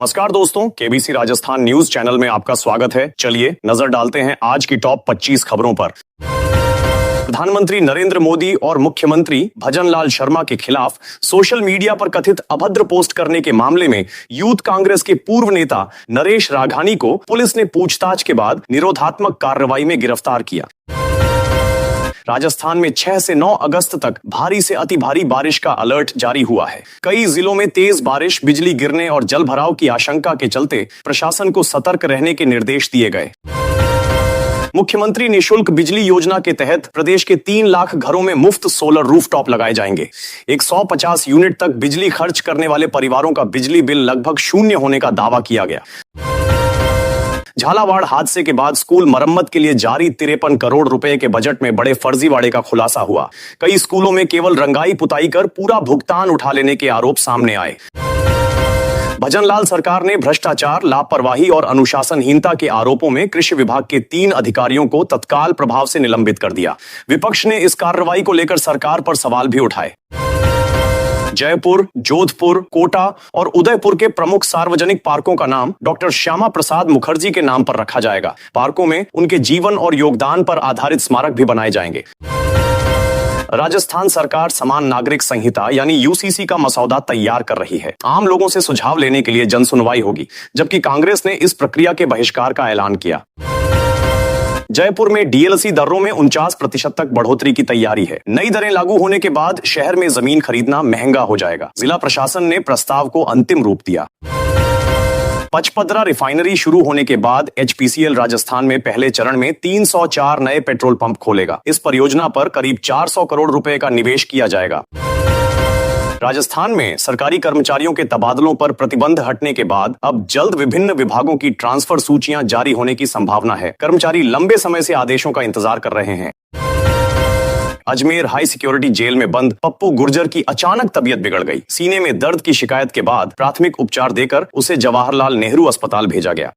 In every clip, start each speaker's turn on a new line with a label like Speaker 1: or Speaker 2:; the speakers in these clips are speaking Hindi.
Speaker 1: नमस्कार दोस्तों, केबीसी राजस्थान न्यूज चैनल में आपका स्वागत है। चलिए नजर डालते हैं आज की टॉप 25 खबरों पर। प्रधानमंत्री नरेंद्र मोदी और मुख्यमंत्री भजनलाल शर्मा के खिलाफ सोशल मीडिया पर कथित अभद्र पोस्ट करने के मामले में यूथ कांग्रेस के पूर्व नेता नरेश राघानी को पुलिस ने पूछताछ के बाद निरोधात्मक कार्रवाई में गिरफ्तार किया। राजस्थान में 6 से 9 अगस्त तक भारी से अति भारी बारिश का अलर्ट जारी हुआ है। कई जिलों में तेज बारिश, बिजली गिरने और जलभराव की आशंका के चलते प्रशासन को सतर्क रहने के निर्देश दिए गए। मुख्यमंत्री निःशुल्क बिजली योजना के तहत प्रदेश के 3 लाख घरों में मुफ्त सोलर रूफटॉप लगाए जाएंगे। 150 यूनिट तक बिजली खर्च करने वाले परिवारों का बिजली बिल लगभग शून्य होने का दावा किया गया। झालावाड़ हादसे के बाद स्कूल मरम्मत के लिए जारी 53 करोड़ रुपए के बजट में बड़े फर्जीवाड़े का खुलासा हुआ। कई स्कूलों में केवल रंगाई पुताई कर पूरा भुगतान उठा लेने के आरोप सामने आए। भजनलाल सरकार ने भ्रष्टाचार, लापरवाही और अनुशासनहीनता के आरोपों में कृषि विभाग के 3 अधिकारियों को तत्काल प्रभाव से निलंबित कर दिया। विपक्ष ने इस कार्रवाई को लेकर सरकार पर सवाल भी उठाए। जयपुर, जोधपुर, कोटा और उदयपुर के प्रमुख सार्वजनिक पार्कों का नाम डॉक्टर श्यामा प्रसाद मुखर्जी के नाम पर रखा जाएगा। पार्कों में उनके जीवन और योगदान पर आधारित स्मारक भी बनाए जाएंगे। राजस्थान सरकार समान नागरिक संहिता यानी यूसीसी का मसौदा तैयार कर रही है। आम लोगों से सुझाव लेने के लिए जनसुनवाई होगी, जबकि कांग्रेस ने इस प्रक्रिया के बहिष्कार का ऐलान किया। जयपुर में डीएलसी दरों में 49% तक बढ़ोतरी की तैयारी है। नई दरें लागू होने के बाद शहर में जमीन खरीदना महंगा हो जाएगा। जिला प्रशासन ने प्रस्ताव को अंतिम रूप दिया। पचपदरा रिफाइनरी शुरू होने के बाद एचपीसीएल राजस्थान में पहले चरण में 304 नए पेट्रोल पंप खोलेगा। इस परियोजना पर करीब 400 करोड़ रुपए का निवेश किया जाएगा। राजस्थान में सरकारी कर्मचारियों के तबादलों पर प्रतिबंध हटने के बाद अब जल्द विभिन्न विभागों की ट्रांसफर सूचियां जारी होने की संभावना है। कर्मचारी लंबे समय से आदेशों का इंतजार कर रहे हैं। अजमेर हाई सिक्योरिटी जेल में बंद पप्पू गुर्जर की अचानक तबीयत बिगड़ गई। सीने में दर्द की शिकायत के बाद प्राथमिक उपचार देकर उसे जवाहरलाल नेहरू अस्पताल भेजा गया।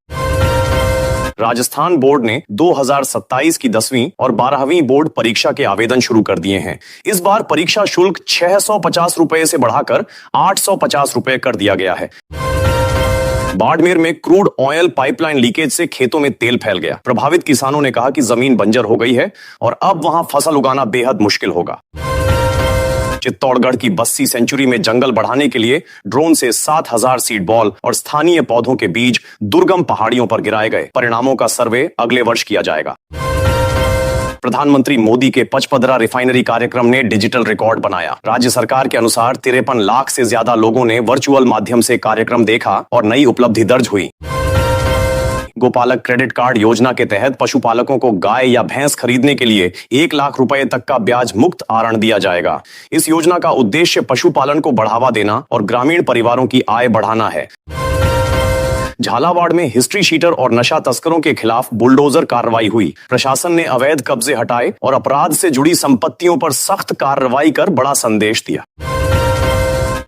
Speaker 1: राजस्थान बोर्ड ने 2027 की 10वीं और 12वीं बोर्ड परीक्षा के आवेदन शुरू कर दिए हैं। इस बार परीक्षा शुल्क 650 रुपए से बढ़ाकर 850 रुपए कर दिया गया है। बाड़मेर में क्रूड ऑयल पाइपलाइन लीकेज से खेतों में तेल फैल गया। प्रभावित किसानों ने कहा कि जमीन बंजर हो गई है और अब वहां फसल उगाना बेहद मुश्किल होगा। चित्तौड़गढ़ की बस्सी सेंचुरी में जंगल बढ़ाने के लिए ड्रोन से 7000 सीड बॉल और स्थानीय पौधों के बीज दुर्गम पहाड़ियों पर गिराए गए। परिणामों का सर्वे अगले वर्ष किया जाएगा। प्रधानमंत्री मोदी के पचपदरा रिफाइनरी कार्यक्रम ने डिजिटल रिकॉर्ड बनाया। राज्य सरकार के अनुसार 53 लाख से ज्यादा लोगों ने वर्चुअल माध्यम से कार्यक्रम देखा और नई उपलब्धि दर्ज हुई। गोपालक क्रेडिट कार्ड योजना के तहत पशुपालकों को गाय या भैंस खरीदने के लिए 1 लाख रुपए तक का ब्याज मुक्त आरण दिया जाएगा। इस योजना का उद्देश्य पशुपालन को बढ़ावा देना और ग्रामीण परिवारों की आय बढ़ाना है। झालावाड़ में हिस्ट्री शीटर और नशा तस्करों के खिलाफ बुलडोजर कार्रवाई हुई। प्रशासन ने अवैध कब्जे हटाए और अपराध से जुड़ी संपत्तियों पर सख्त कार्रवाई कर बड़ा संदेश दिया।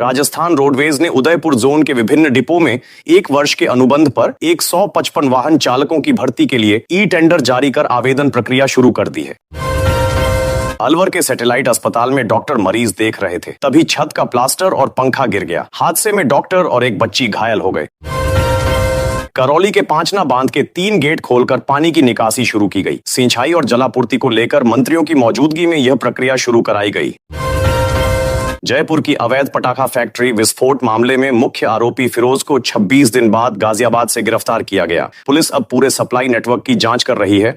Speaker 1: राजस्थान रोडवेज ने उदयपुर जोन के विभिन्न डिपो में 1 वर्ष के अनुबंध पर 155 वाहन चालकों की भर्ती के लिए ई टेंडर जारी कर आवेदन प्रक्रिया शुरू कर दी है। अलवर के सैटेलाइट अस्पताल में डॉक्टर मरीज देख रहे थे, तभी छत का प्लास्टर और पंखा गिर गया। हादसे में डॉक्टर और एक बच्ची घायल हो गए। करौली के पांचना बांध के 3 गेट खोलकर पानी की निकासी शुरू की गई। सिंचाई और जलापूर्ति को लेकर मंत्रियों की मौजूदगी में यह प्रक्रिया शुरू कराई गई। जयपुर की अवैध पटाखा फैक्ट्री विस्फोट मामले में मुख्य आरोपी फिरोज को 26 दिन बाद गाजियाबाद से गिरफ्तार किया गया। पुलिस अब पूरे सप्लाई नेटवर्क की जांच कर रही है।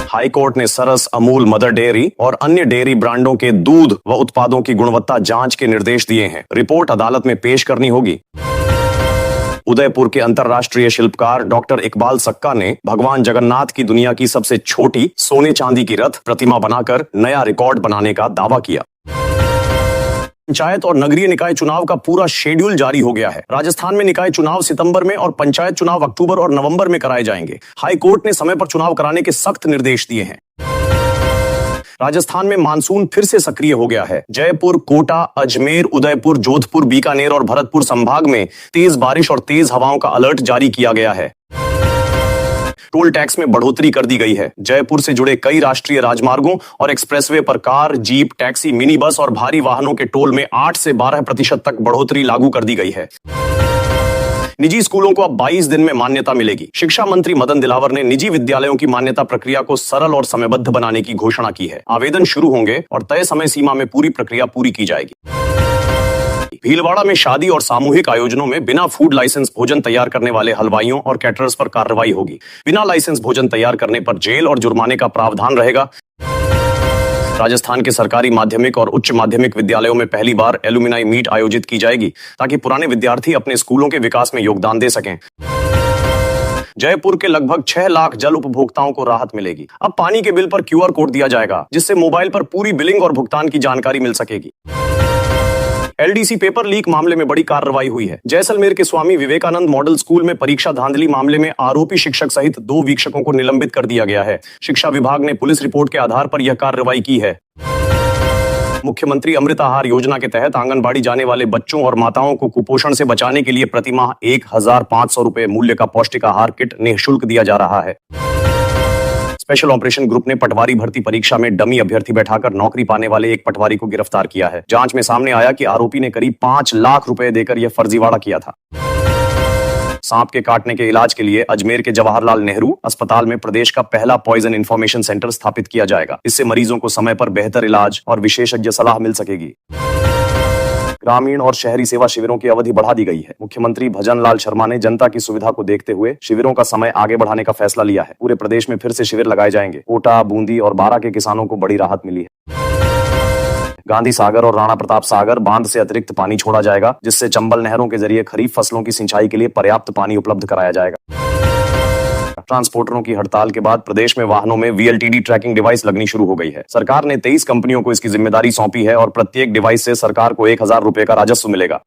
Speaker 1: हाई कोर्ट ने सरस, अमूल, मदर डेयरी और अन्य डेयरी ब्रांडों के दूध व उत्पादों की गुणवत्ता जांच के निर्देश दिए हैं। रिपोर्ट अदालत में पेश करनी होगी। उदयपुर के अंतर्राष्ट्रीय शिल्पकार डॉक्टर इकबाल सक्का ने भगवान जगन्नाथ की दुनिया की सबसे छोटी सोने चांदी की रथ प्रतिमा बनाकर नया रिकॉर्ड बनाने का दावा किया। पंचायत और नगरीय निकाय चुनाव का पूरा शेड्यूल जारी हो गया है। राजस्थान में निकाय चुनाव सितंबर में और पंचायत चुनाव अक्टूबर और नवंबर में कराए जाएंगे। हाई कोर्ट ने समय पर चुनाव कराने के सख्त निर्देश दिए हैं। राजस्थान में मानसून फिर से सक्रिय हो गया है। जयपुर, कोटा, अजमेर, उदयपुर, जोधपुर, बीकानेर और भरतपुर संभाग में तेज बारिश और तेज हवाओं का अलर्ट जारी किया गया है। टोल टैक्स में बढ़ोतरी कर दी गई है। जयपुर से जुड़े कई राष्ट्रीय राजमार्गों और एक्सप्रेसवे पर car, jeep, taxi, mini bus और भारी वाहनों के टोल में 8 से 12% तक बढ़ोतरी लागू कर दी गई है। निजी स्कूलों को अब 22 दिन में मान्यता मिलेगी। शिक्षा मंत्री मदन दिलावर ने निजी विद्यालयों की मान्यता प्रक्रिया को सरल और समयबद्ध बनाने की घोषणा की है। आवेदन शुरू होंगे और तय समय सीमा में पूरी प्रक्रिया पूरी की जाएगी। भीलवाड़ा में शादी और सामूहिक आयोजनों में बिना फूड लाइसेंस भोजन तैयार करने वाले हलवाइयों और कैटरर्स पर कार्रवाई होगी। बिना लाइसेंस भोजन तैयार करने पर जेल और जुर्माने का प्रावधान रहेगा। राजस्थान के सरकारी माध्यमिक और उच्च माध्यमिक विद्यालयों में पहली बार एलुमिनाई मीट आयोजित की जाएगी ताकि पुराने विद्यार्थी अपने स्कूलों के विकास में योगदान दे सकें। जयपुर के लगभग 6 लाख जल उपभोक्ताओं को राहत मिलेगी। अब पानी के बिल पर QR कोड दिया जाएगा, जिससे मोबाइल पर पूरी बिलिंग और भुगतान की जानकारी मिल सकेगी। LDC पेपर लीक मामले में बड़ी कार्रवाई हुई है। जैसलमेर के स्वामी विवेकानंद मॉडल स्कूल में परीक्षा धांधली मामले में आरोपी शिक्षक सहित 2 वीक्षकों को निलंबित कर दिया गया है। शिक्षा विभाग ने पुलिस रिपोर्ट के आधार पर यह कार्रवाई की है। मुख्यमंत्री अमृत आहार योजना के तहत आंगनबाड़ी जाने वाले बच्चों और माताओं को कुपोषण से बचाने के लिए प्रतिमाह 1500 रुपए मूल्य का पौष्टिक आहार किट निःशुल्क दिया जा रहा है। स्पेशल ऑपरेशन ग्रुप ने पटवारी भर्ती परीक्षा में डमी अभ्यर्थी बैठाकर नौकरी पाने वाले एक पटवारी को गिरफ्तार किया है। जांच में सामने आया कि आरोपी ने करीब 5 लाख रुपए देकर यह फर्जीवाड़ा किया था। सांप के काटने के इलाज के लिए अजमेर के जवाहरलाल नेहरू अस्पताल में प्रदेश का पहला पॉइजन इंफॉर्मेशन सेंटर स्थापित किया जाएगा। इससे मरीजों को समय पर बेहतर इलाज और विशेषज्ञ सलाह मिल सकेगी। ग्रामीण और शहरी सेवा शिविरों की अवधि बढ़ा दी गई है। मुख्यमंत्री भजन लाल शर्मा ने जनता की सुविधा को देखते हुए शिविरों का समय आगे बढ़ाने का फैसला लिया है। पूरे प्रदेश में फिर से शिविर लगाए जाएंगे। कोटा, बूंदी और बारां के किसानों को बड़ी राहत मिली है। गांधी सागर और राणा प्रताप सागर बांध से अतिरिक्त पानी छोड़ा जाएगा, जिससे चंबल नहरों के जरिए खरीफ फसलों की सिंचाई के लिए पर्याप्त पानी उपलब्ध कराया जाएगा। ट्रांसपोर्टरों की हड़ताल के बाद प्रदेश में वाहनों में VLTD ट्रैकिंग डिवाइस लगनी शुरू हो गई है। सरकार ने 23 कंपनियों को इसकी जिम्मेदारी सौंपी है और प्रत्येक डिवाइस से सरकार को 1000 रुपए का राजस्व मिलेगा।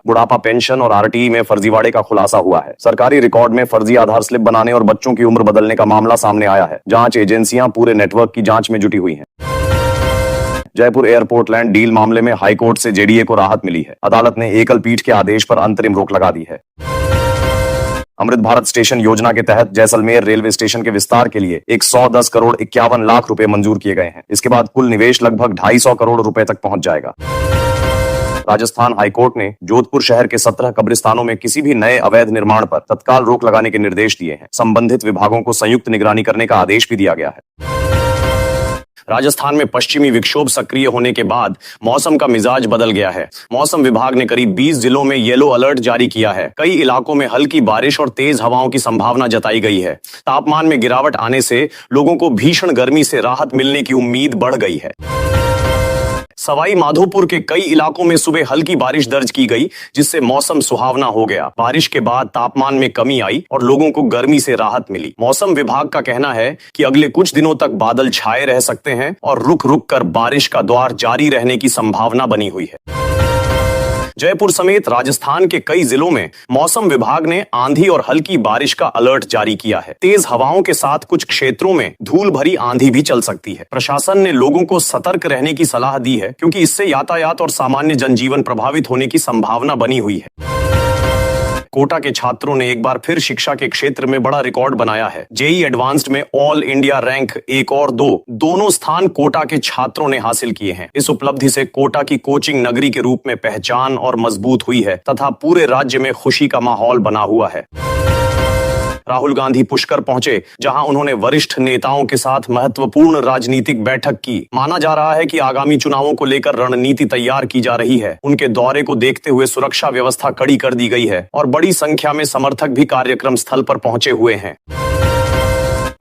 Speaker 1: बुढ़ापा पेंशन और RTE में फर्जीवाड़े का खुलासा हुआ है। सरकारी रिकॉर्ड में फर्जी आधार स्लिप बनाने और बच्चों की उम्र बदलने का मामला सामने आया है। जांच एजेंसियां पूरे नेटवर्क की जांच में जुटी हुई हैं। जयपुर एयरपोर्ट लैंड डील मामले में हाईकोर्ट से JDA को राहत मिली है। अदालत ने एकल पीठ के आदेश पर अंतरिम रोक लगा दी है। अमृत भारत स्टेशन योजना के तहत जैसलमेर रेलवे स्टेशन के विस्तार के लिए 110 करोड़ 51 लाख रुपए मंजूर किए गए हैं। इसके बाद कुल निवेश लगभग 250 करोड़ रुपए तक पहुंच जाएगा। राजस्थान हाईकोर्ट ने जोधपुर शहर के 17 कब्रिस्तानों में किसी भी नए अवैध निर्माण पर तत्काल रोक लगाने के निर्देश दिए हैं। संबंधित विभागों को संयुक्त निगरानी करने का आदेश भी दिया गया है। राजस्थान में पश्चिमी विक्षोभ सक्रिय होने के बाद मौसम का मिजाज बदल गया है। मौसम विभाग ने करीब 20 जिलों में येलो अलर्ट जारी किया है। कई इलाकों में हल्की बारिश और तेज हवाओं की संभावना जताई गई है। तापमान में गिरावट आने से लोगों को भीषण गर्मी से राहत मिलने की उम्मीद बढ़ गई है। सवाई माधोपुर के कई इलाकों में सुबह हल्की बारिश दर्ज की गई, जिससे मौसम सुहावना हो गया। बारिश के बाद तापमान में कमी आई और लोगों को गर्मी से राहत मिली। मौसम विभाग का कहना है कि अगले कुछ दिनों तक बादल छाए रह सकते हैं और रुक रुक कर बारिश का दौर जारी रहने की संभावना बनी हुई है। जयपुर समेत राजस्थान के कई जिलों में मौसम विभाग ने आंधी और हल्की बारिश का अलर्ट जारी किया है। तेज हवाओं के साथ कुछ क्षेत्रों में धूल भरी आंधी भी चल सकती है। प्रशासन ने लोगों को सतर्क रहने की सलाह दी है, क्योंकि इससे यातायात और सामान्य जनजीवन प्रभावित होने की संभावना बनी हुई है। कोटा के छात्रों ने एक बार फिर शिक्षा के क्षेत्र में बड़ा रिकॉर्ड बनाया है। JEE एडवांस्ड में ऑल इंडिया रैंक 1 और 2 दोनों स्थान कोटा के छात्रों ने हासिल किए हैं। इस उपलब्धि से कोटा की कोचिंग नगरी के रूप में पहचान और मजबूत हुई है तथा पूरे राज्य में खुशी का माहौल बना हुआ है। राहुल गांधी पुष्कर पहुंचे, जहां उन्होंने वरिष्ठ नेताओं के साथ महत्वपूर्ण राजनीतिक बैठक की। माना जा रहा है कि आगामी चुनावों को लेकर रणनीति तैयार की जा रही है। उनके दौरे को देखते हुए सुरक्षा व्यवस्था कड़ी कर दी गई है और बड़ी संख्या में समर्थक भी कार्यक्रम स्थल पर पहुंचे हुए हैं।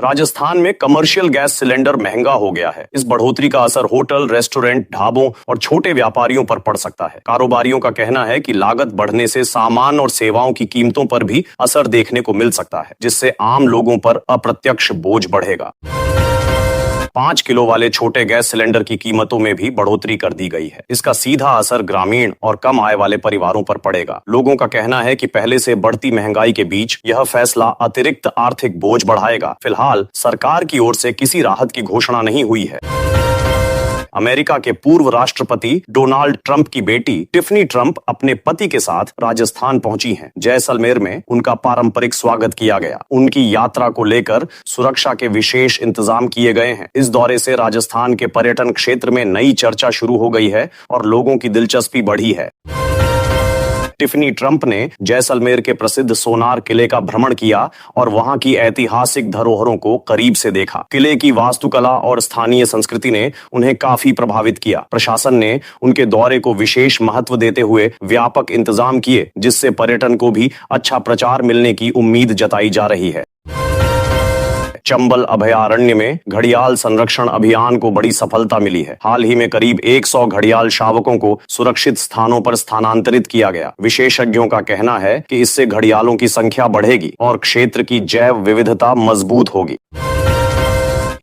Speaker 1: राजस्थान में कमर्शियल गैस सिलेंडर महंगा हो गया है। इस बढ़ोतरी का असर होटल, रेस्टोरेंट, ढाबों और छोटे व्यापारियों पर पड़ सकता है। कारोबारियों का कहना है कि लागत बढ़ने से सामान और सेवाओं की कीमतों पर भी असर देखने को मिल सकता है, जिससे आम लोगों पर अप्रत्यक्ष बोझ बढ़ेगा। 5 किलो वाले छोटे गैस सिलेंडर की कीमतों में भी बढ़ोतरी कर दी गई है। इसका सीधा असर ग्रामीण और कम आय वाले परिवारों पर पड़ेगा। लोगों का कहना है कि पहले से बढ़ती महंगाई के बीच यह फैसला अतिरिक्त आर्थिक बोझ बढ़ाएगा। फिलहाल सरकार की ओर से किसी राहत की घोषणा नहीं हुई है। अमेरिका के पूर्व राष्ट्रपति डोनाल्ड ट्रंप की बेटी टिफनी ट्रंप अपने पति के साथ राजस्थान पहुंची हैं। जैसलमेर में उनका पारंपरिक स्वागत किया गया। उनकी यात्रा को लेकर सुरक्षा के विशेष इंतजाम किए गए हैं। इस दौरे से राजस्थान के पर्यटन क्षेत्र में नई चर्चा शुरू हो गई है और लोगों की दिलचस्पी बढ़ी है। टिफनी ट्रंप ने जैसलमेर के प्रसिद्ध सोनार किले का भ्रमण किया और वहां की ऐतिहासिक धरोहरों को करीब से देखा। किले की वास्तुकला और स्थानीय संस्कृति ने उन्हें काफी प्रभावित किया। प्रशासन ने उनके दौरे को विशेष महत्व देते हुए व्यापक इंतजाम किए, जिससे पर्यटन को भी अच्छा प्रचार मिलने की उम्मीद जताई जा रही है। चंबल अभयारण्य में घड़ियाल संरक्षण अभियान को बड़ी सफलता मिली है। हाल ही में करीब 100 घड़ियाल शावकों को सुरक्षित स्थानों पर स्थानांतरित किया गया। विशेषज्ञों का कहना है कि इससे घड़ियालों की संख्या बढ़ेगी और क्षेत्र की जैव विविधता मजबूत होगी।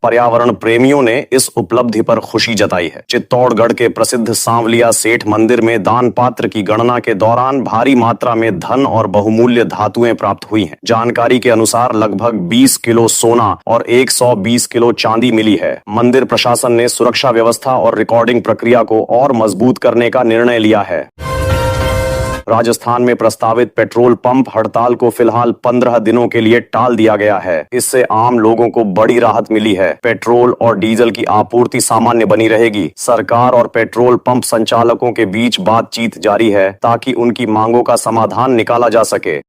Speaker 1: पर्यावरण प्रेमियों ने इस उपलब्धि पर खुशी जताई है। चित्तौड़गढ़ के प्रसिद्ध सांवलिया सेठ मंदिर में दान पात्र की गणना के दौरान भारी मात्रा में धन और बहुमूल्य धातुएं प्राप्त हुई हैं। जानकारी के अनुसार लगभग 20 किलो सोना और 120 किलो चांदी मिली है। मंदिर प्रशासन ने सुरक्षा व्यवस्था और रिकॉर्डिंग प्रक्रिया को और मजबूत करने का निर्णय लिया है। राजस्थान में प्रस्तावित पेट्रोल पंप हड़ताल को फिलहाल 15 दिनों के लिए टाल दिया गया है। इससे आम लोगों को बड़ी राहत मिली है। पेट्रोल और डीजल की आपूर्ति सामान्य बनी रहेगी। सरकार और पेट्रोल पंप संचालकों के बीच बातचीत जारी है ताकि उनकी मांगों का समाधान निकाला जा सके।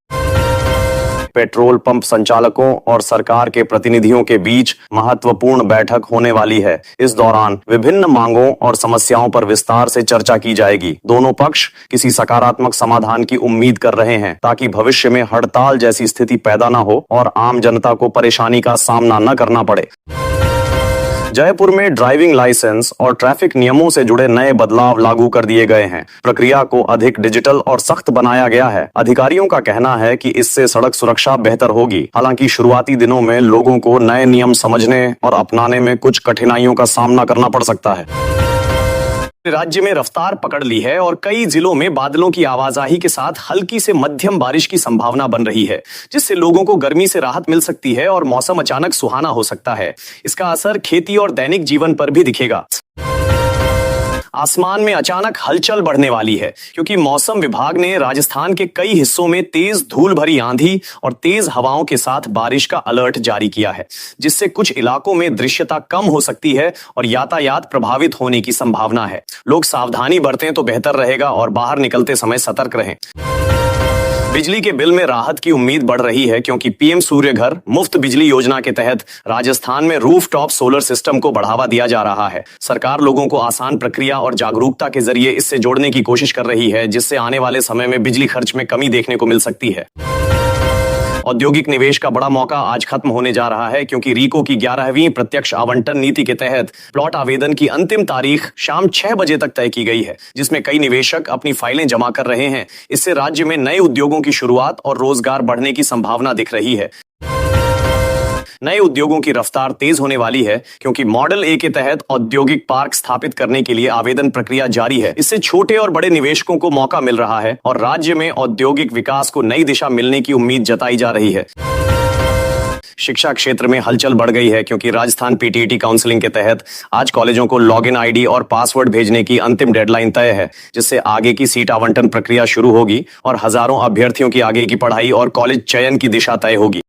Speaker 1: पेट्रोल पंप संचालकों और सरकार के प्रतिनिधियों के बीच महत्वपूर्ण बैठक होने वाली है। इस दौरान विभिन्न मांगों और समस्याओं पर विस्तार से चर्चा की जाएगी। दोनों पक्ष किसी सकारात्मक समाधान की उम्मीद कर रहे हैं ताकि भविष्य में हड़ताल जैसी स्थिति पैदा न हो और आम जनता को परेशानी का सामना न करना पड़े। जयपुर में ड्राइविंग लाइसेंस और ट्रैफिक नियमों से जुड़े नए बदलाव लागू कर दिए गए हैं। प्रक्रिया को अधिक डिजिटल और सख्त बनाया गया है। अधिकारियों का कहना है कि इससे सड़क सुरक्षा बेहतर होगी। हालांकि शुरुआती दिनों में लोगों को नए नियम समझने और अपनाने में कुछ कठिनाइयों का सामना करना पड़ सकता है। राज्य में रफ्तार पकड़ ली है और कई जिलों में बादलों की आवाजाही के साथ हल्की से मध्यम बारिश की संभावना बन रही है, जिससे लोगों को गर्मी से राहत मिल सकती है और मौसम अचानक सुहाना हो सकता है। इसका असर खेती और दैनिक जीवन पर भी दिखेगा। आसमान में अचानक हलचल बढ़ने वाली है क्योंकि मौसम विभाग ने राजस्थान के कई हिस्सों में तेज धूल भरी आंधी और तेज हवाओं के साथ बारिश का अलर्ट जारी किया है, जिससे कुछ इलाकों में दृश्यता कम हो सकती है और यातायात प्रभावित होने की संभावना है। लोग सावधानी बरतें तो बेहतर रहेगा और बाहर निकलते समय सतर्क रहें। बिजली के बिल में राहत की उम्मीद बढ़ रही है क्योंकि पीएम सूर्य घर मुफ्त बिजली योजना के तहत राजस्थान में रूफटॉप सोलर सिस्टम को बढ़ावा दिया जा रहा है। सरकार लोगों को आसान प्रक्रिया और जागरूकता के जरिए इससे जोड़ने की कोशिश कर रही है, जिससे आने वाले समय में बिजली खर्च में कमी देखने को मिल सकती है। औद्योगिक निवेश का बड़ा मौका आज खत्म होने जा रहा है क्योंकि रीको की 11वीं प्रत्यक्ष आवंटन नीति के तहत प्लॉट आवेदन की अंतिम तारीख शाम 6 बजे तक तय की गई है, जिसमें कई निवेशक अपनी फाइलें जमा कर रहे हैं। इससे राज्य में नए उद्योगों की शुरुआत और रोजगार बढ़ने की संभावना दिख रही है। नए उद्योगों की रफ्तार तेज होने वाली है क्योंकि मॉडल ए के तहत औद्योगिक पार्क स्थापित करने के लिए आवेदन प्रक्रिया जारी है। इससे छोटे और बड़े निवेशकों को मौका मिल रहा है और राज्य में औद्योगिक विकास को नई दिशा मिलने की उम्मीद जताई जा रही है। शिक्षा क्षेत्र में हलचल बढ़ गई है क्योंकि राजस्थान पीटीईटी काउंसलिंग के तहत आज कॉलेजों को लॉगिन आईडी और पासवर्ड भेजने की अंतिम डेडलाइन तय है, जिससे आगे की सीट आवंटन प्रक्रिया शुरू होगी और हजारों अभ्यर्थियों की आगे की पढ़ाई और कॉलेज चयन की दिशा तय होगी।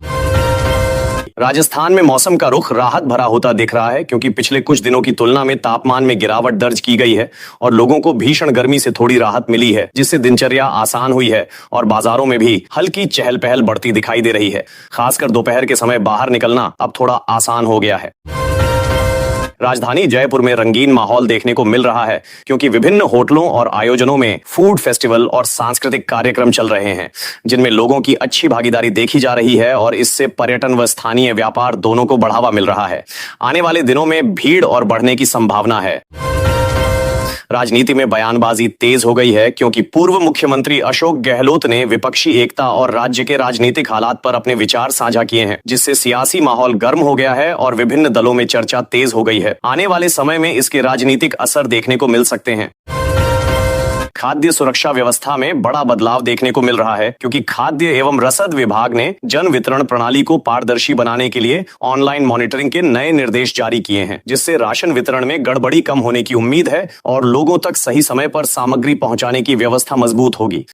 Speaker 1: राजस्थान में मौसम का रुख राहत भरा होता दिख रहा है क्योंकि पिछले कुछ दिनों की तुलना में तापमान में गिरावट दर्ज की गई है और लोगों को भीषण गर्मी से थोड़ी राहत मिली है, जिससे दिनचर्या आसान हुई है और बाजारों में भी हल्की चहल पहल बढ़ती दिखाई दे रही है। खासकर दोपहर के समय बाहर निकलना अब थोड़ा आसान हो गया है। राजधानी जयपुर में रंगीन माहौल देखने को मिल रहा है क्योंकि विभिन्न होटलों और आयोजनों में फूड फेस्टिवल और सांस्कृतिक कार्यक्रम चल रहे हैं, जिनमें लोगों की अच्छी भागीदारी देखी जा रही है और इससे पर्यटन व स्थानीय व्यापार दोनों को बढ़ावा मिल रहा है। आने वाले दिनों में भीड़ और बढ़ने की संभावना है। राजनीति में बयानबाजी तेज हो गई है क्योंकि पूर्व मुख्यमंत्री अशोक गहलोत ने विपक्षी एकता और राज्य के राजनीतिक हालात पर अपने विचार साझा किए हैं, जिससे सियासी माहौल गर्म हो गया है और विभिन्न दलों में चर्चा तेज हो गई है। आने वाले समय में इसके राजनीतिक असर देखने को मिल सकते हैं। खाद्य सुरक्षा व्यवस्था में बड़ा बदलाव देखने को मिल रहा है क्योंकि खाद्य एवं रसद विभाग ने जन वितरण प्रणाली को पारदर्शी बनाने के लिए ऑनलाइन मॉनिटरिंग के नए निर्देश जारी किए हैं, जिससे राशन वितरण में गड़बड़ी कम होने की उम्मीद है और लोगों तक सही समय पर सामग्री पहुंचाने की व्यवस्था मजबूत होगी।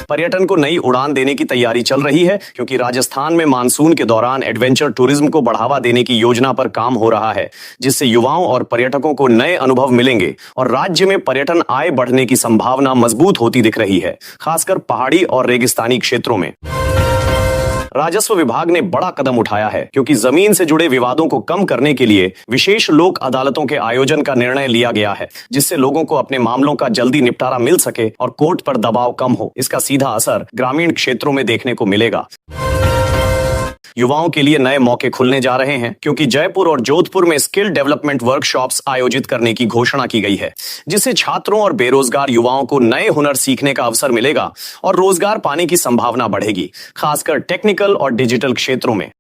Speaker 1: पर्यटन को नई उड़ान देने की तैयारी चल रही है, क्योंकि राजस्थान में मानसून के दौरान एडवेंचर टूरिज्म को बढ़ावा देने की योजना पर काम हो रहा है, जिससे युवाओं और पर्यटकों को नए अनुभव मिलेंगे और राज्य में पर्यटन आय बढ़ने की संभावना मजबूत होती दिख रही है, खासकर पहाड़ी और रेगिस्तानी क्षेत्रों में। राजस्व विभाग ने बड़ा कदम उठाया है, क्योंकि जमीन से जुड़े विवादों को कम करने के लिए विशेष लोक अदालतों के आयोजन का निर्णय लिया गया है, जिससे लोगों को अपने मामलों का जल्दी निपटारा मिल सके और कोर्ट पर दबाव कम हो। इसका सीधा असर ग्रामीण क्षेत्रों में देखने को मिलेगा। युवाओं के लिए नए मौके खुलने जा रहे हैं, क्योंकि जयपुर और जोधपुर में स्किल डेवलपमेंट वर्कशॉप्स आयोजित करने की घोषणा की गई है, जिससे छात्रों और बेरोजगार युवाओं को नए हुनर सीखने का अवसर मिलेगा और रोजगार पाने की संभावना बढ़ेगी, खासकर टेक्निकल और डिजिटल क्षेत्रों में।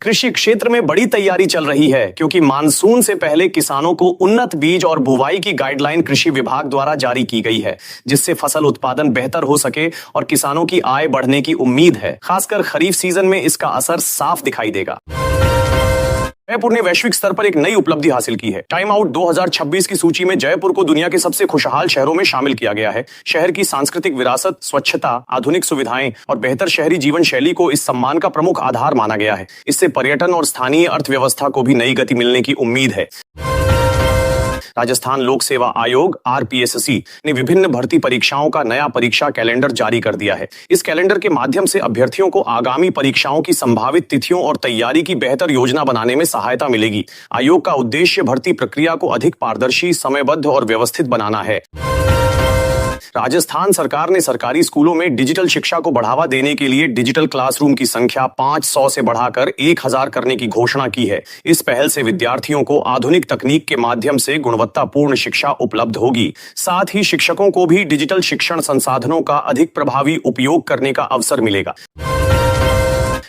Speaker 1: कृषि क्षेत्र में बड़ी तैयारी चल रही है, क्योंकि मानसून से पहले किसानों को उन्नत बीज और बुवाई की गाइडलाइन कृषि विभाग द्वारा जारी की गई है, जिससे फसल उत्पादन बेहतर हो सके और किसानों की आय बढ़ने की उम्मीद है। खासकर खरीफ सीजन में इसका असर साफ दिखाई देगा। जयपुर ने वैश्विक स्तर पर एक नई उपलब्धि हासिल की है। टाइम आउट 2026 की सूची में जयपुर को दुनिया के सबसे खुशहाल शहरों में शामिल किया गया है। शहर की सांस्कृतिक विरासत, स्वच्छता, आधुनिक सुविधाएं और बेहतर शहरी जीवन शैली को इस सम्मान का प्रमुख आधार माना गया है। इससे पर्यटन और स्थानीय अर्थव्यवस्था को भी नई गति मिलने की उम्मीद है। राजस्थान लोक सेवा आयोग RPSC ने विभिन्न भर्ती परीक्षाओं का नया परीक्षा कैलेंडर जारी कर दिया है। इस कैलेंडर के माध्यम से अभ्यर्थियों को आगामी परीक्षाओं की संभावित तिथियों और तैयारी की बेहतर योजना बनाने में सहायता मिलेगी। आयोग का उद्देश्य भर्ती प्रक्रिया को अधिक पारदर्शी, समयबद्ध और व्यवस्थित बनाना है। राजस्थान सरकार ने सरकारी स्कूलों में डिजिटल शिक्षा को बढ़ावा देने के लिए डिजिटल क्लासरूम की संख्या 500 से बढ़ाकर 1000 करने की घोषणा की है। इस पहल से विद्यार्थियों को आधुनिक तकनीक के माध्यम से गुणवत्तापूर्ण शिक्षा उपलब्ध होगी। साथ ही शिक्षकों को भी डिजिटल शिक्षण संसाधनों का अधिक प्रभावी उपयोग करने का अवसर मिलेगा।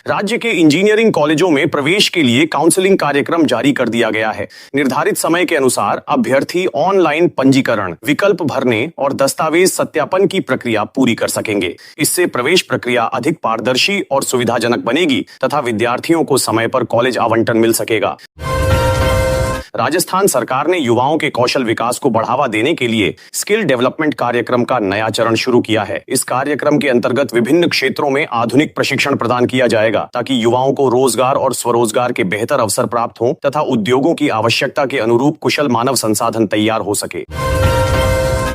Speaker 1: राज्य के इंजीनियरिंग कॉलेजों में प्रवेश के लिए काउंसलिंग कार्यक्रम जारी कर दिया गया है। निर्धारित समय के अनुसार अभ्यर्थी ऑनलाइन पंजीकरण, विकल्प भरने और दस्तावेज सत्यापन की प्रक्रिया पूरी कर सकेंगे। इससे प्रवेश प्रक्रिया अधिक पारदर्शी और सुविधाजनक बनेगी तथा विद्यार्थियों को समय पर कॉलेज आवंटन मिल सकेगा। राजस्थान सरकार ने युवाओं के कौशल विकास को बढ़ावा देने के लिए स्किल डेवलपमेंट कार्यक्रम का नया चरण शुरू किया है। इस कार्यक्रम के अंतर्गत विभिन्न क्षेत्रों में आधुनिक प्रशिक्षण प्रदान किया जाएगा, ताकि युवाओं को रोजगार और स्वरोजगार के बेहतर अवसर प्राप्त हों तथा उद्योगों की आवश्यकता के अनुरूप कुशल मानव संसाधन तैयार हो सके।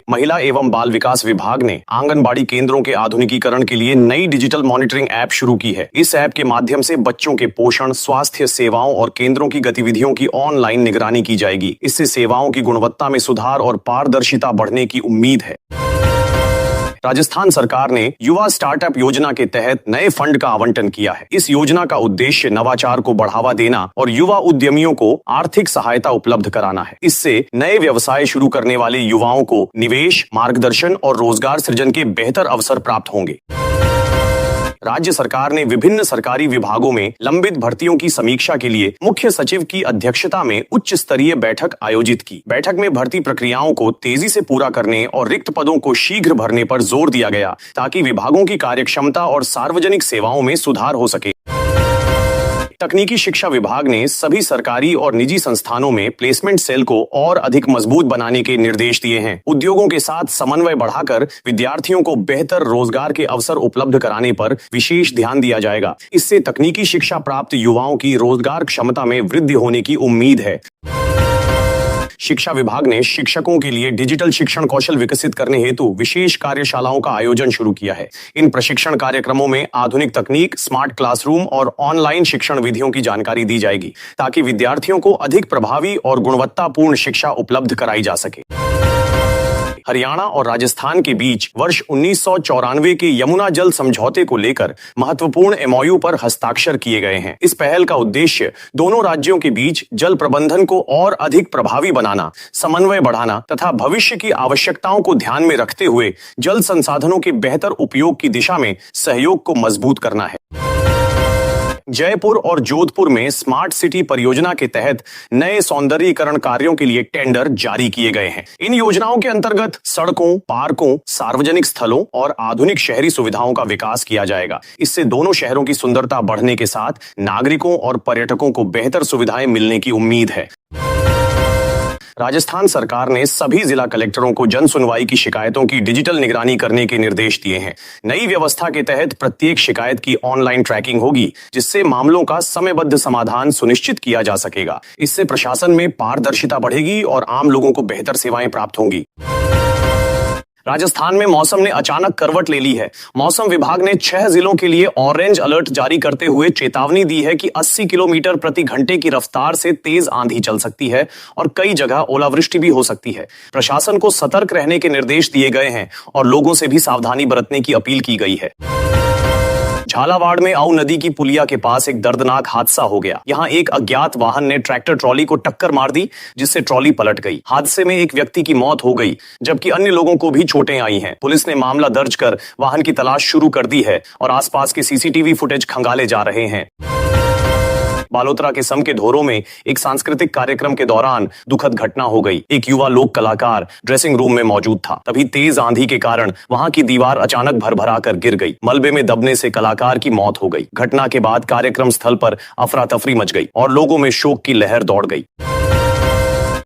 Speaker 1: महिला एवं बाल विकास विभाग ने आंगनबाड़ी केंद्रों के आधुनिकीकरण के लिए नई डिजिटल मॉनिटरिंग ऐप शुरू की है। इस ऐप के माध्यम से बच्चों के पोषण, स्वास्थ्य सेवाओं और केंद्रों की गतिविधियों की ऑनलाइन निगरानी की जाएगी। इससे सेवाओं की गुणवत्ता में सुधार और पारदर्शिता बढ़ने की उम्मीद है। राजस्थान सरकार ने युवा स्टार्टअप योजना के तहत नए फंड का आवंटन किया है। इस योजना का उद्देश्य नवाचार को बढ़ावा देना और युवा उद्यमियों को आर्थिक सहायता उपलब्ध कराना है। इससे नए व्यवसाय शुरू करने वाले युवाओं को निवेश, मार्गदर्शन और रोजगार सृजन के बेहतर अवसर प्राप्त होंगे। राज्य सरकार ने विभिन्न सरकारी विभागों में लंबित भर्तियों की समीक्षा के लिए मुख्य सचिव की अध्यक्षता में उच्च स्तरीय बैठक आयोजित की। बैठक में भर्ती प्रक्रियाओं को तेजी से पूरा करने और रिक्त पदों को शीघ्र भरने पर जोर दिया गया, ताकि विभागों की कार्यक्षमता और सार्वजनिक सेवाओं में सुधार हो सके। तकनीकी शिक्षा विभाग ने सभी सरकारी और निजी संस्थानों में प्लेसमेंट सेल को और अधिक मजबूत बनाने के निर्देश दिए हैं। उद्योगों के साथ समन्वय बढ़ाकर विद्यार्थियों को बेहतर रोजगार के अवसर उपलब्ध कराने पर विशेष ध्यान दिया जाएगा। इससे तकनीकी शिक्षा प्राप्त युवाओं की रोजगार क्षमता में वृद्धि होने की उम्मीद है। शिक्षा विभाग ने शिक्षकों के लिए डिजिटल शिक्षण कौशल विकसित करने हेतु विशेष कार्यशालाओं का आयोजन शुरू किया है। इन प्रशिक्षण कार्यक्रमों में आधुनिक तकनीक, स्मार्ट क्लासरूम और ऑनलाइन शिक्षण विधियों की जानकारी दी जाएगी, ताकि विद्यार्थियों को अधिक प्रभावी और गुणवत्तापूर्ण शिक्षा उपलब्ध कराई जा सके। हरियाणा और राजस्थान के बीच वर्ष 1994 के यमुना जल समझौते को लेकर महत्वपूर्ण MOU पर हस्ताक्षर किए गए हैं। इस पहल का उद्देश्य दोनों राज्यों के बीच जल प्रबंधन को और अधिक प्रभावी बनाना, समन्वय बढ़ाना तथा भविष्य की आवश्यकताओं को ध्यान में रखते हुए जल संसाधनों के बेहतर उपयोग की दिशा में सहयोग को मजबूत करना है। जयपुर और जोधपुर में स्मार्ट सिटी परियोजना के तहत नए सौंदर्यीकरण कार्यों के लिए टेंडर जारी किए गए हैं। इन योजनाओं के अंतर्गत सड़कों, पार्कों, सार्वजनिक स्थलों और आधुनिक शहरी सुविधाओं का विकास किया जाएगा। इससे दोनों शहरों की सुंदरता बढ़ने के साथ नागरिकों और पर्यटकों को बेहतर सुविधाएं मिलने की उम्मीद है। राजस्थान सरकार ने सभी जिला कलेक्टरों को जन सुनवाई की शिकायतों की डिजिटल निगरानी करने के निर्देश दिए हैं। नई व्यवस्था के तहत प्रत्येक शिकायत की ऑनलाइन ट्रैकिंग होगी, जिससे मामलों का समयबद्ध समाधान सुनिश्चित किया जा सकेगा। इससे प्रशासन में पारदर्शिता बढ़ेगी और आम लोगों को बेहतर सेवाएं प्राप्त होंगी। राजस्थान में मौसम ने अचानक करवट ले ली है। मौसम विभाग ने 6 जिलों के लिए ऑरेंज अलर्ट जारी करते हुए चेतावनी दी है कि 80 किलोमीटर प्रति घंटे की रफ्तार से तेज आंधी चल सकती है और कई जगह ओलावृष्टि भी हो सकती है। प्रशासन को सतर्क रहने के निर्देश दिए गए हैं और लोगों से भी सावधानी बरतने की अपील की गई है। झालावाड़ में आऊ नदी की पुलिया के पास एक दर्दनाक हादसा हो गया। यहां एक अज्ञात वाहन ने ट्रैक्टर ट्रॉली को टक्कर मार दी, जिससे ट्रॉली पलट गई। हादसे में एक व्यक्ति की मौत हो गई, जबकि अन्य लोगों को भी चोटें आई हैं। पुलिस ने मामला दर्ज कर वाहन की तलाश शुरू कर दी है और आसपास के सीसीटीवी फुटेज खंगाले जा रहे हैं। बालोतरा के सम के धोरो में एक सांस्कृतिक कार्यक्रम के दौरान दुखद घटना हो गई। एक युवा लोक कलाकार ड्रेसिंग रूम में मौजूद था। तभी तेज आंधी के कारण वहां की दीवार अचानक भरभरा कर गिर गई। मलबे में दबने से कलाकार की मौत हो गई। घटना के बाद कार्यक्रम स्थल पर अफरा तफरी मच गई और लोगों में शोक की लहर दौड़ गई।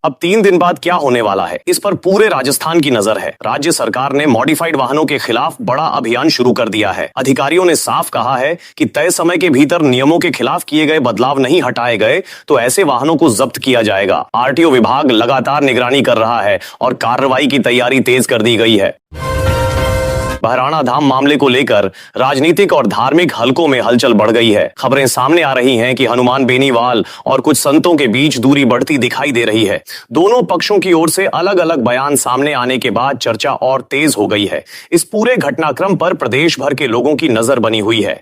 Speaker 1: अब 3 दिन बाद क्या होने वाला है, इस पर पूरे राजस्थान की नजर है। राज्य सरकार ने मॉडिफाइड वाहनों के खिलाफ बड़ा अभियान शुरू कर दिया है। अधिकारियों ने साफ कहा है कि तय समय के भीतर नियमों के खिलाफ किए गए बदलाव नहीं हटाए गए तो ऐसे वाहनों को जब्त किया जाएगा। आरटीओ विभाग लगातार निगरानी कर रहा है और कार्रवाई की तैयारी तेज कर दी गई है। बहराणा धाम मामले को लेकर राजनीतिक और धार्मिक हलकों में हलचल बढ़ गई है। खबरें सामने आ रही हैं कि हनुमान बेनीवाल और कुछ संतों के बीच दूरी बढ़ती दिखाई दे रही है। दोनों पक्षों की ओर से अलग अलग बयान सामने आने के बाद चर्चा और तेज हो गई है। इस पूरे घटनाक्रम पर प्रदेश भर के लोगों की नजर बनी हुई है।